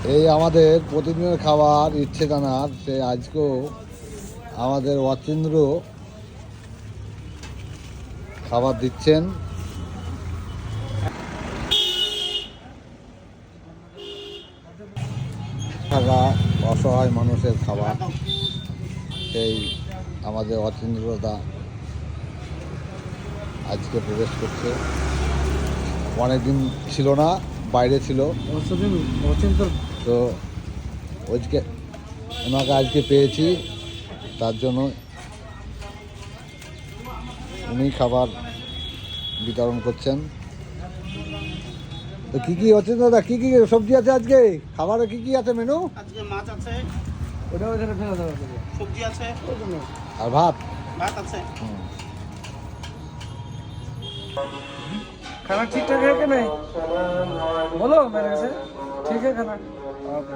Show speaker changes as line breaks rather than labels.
এই আমাদের প্রতিদিনের খাবার ইচ্ছে জানার সে আজকেও আমাদের অচিন্দ্র খাবার দিচ্ছেন। থাকা অসহায় মানুষের খাবার সেই আমাদের অচিন্দ্রদা আজকে প্রবেশ করছে। অনেকদিন ছিল না, বাইরে ছিল, তো আজকে ওনাকে আজকে পেয়েছি, তার জন্য উনি খাবার বিতরণ করছেন। তো কী কী হচ্ছে দাদা, কী কী সবজি আছে আজকে? খাবারে কী কী আছে মেনু?
আজকে মাছ আছে,
ওটাও এখানে ফেলে দেওয়া যাবে।
সবজি আছে,
আর ভাত?
ভাত আছে।
खाना ठीक ठाक है कि नहीं? बोलो मेरे से। ठीक है खाना। ओके।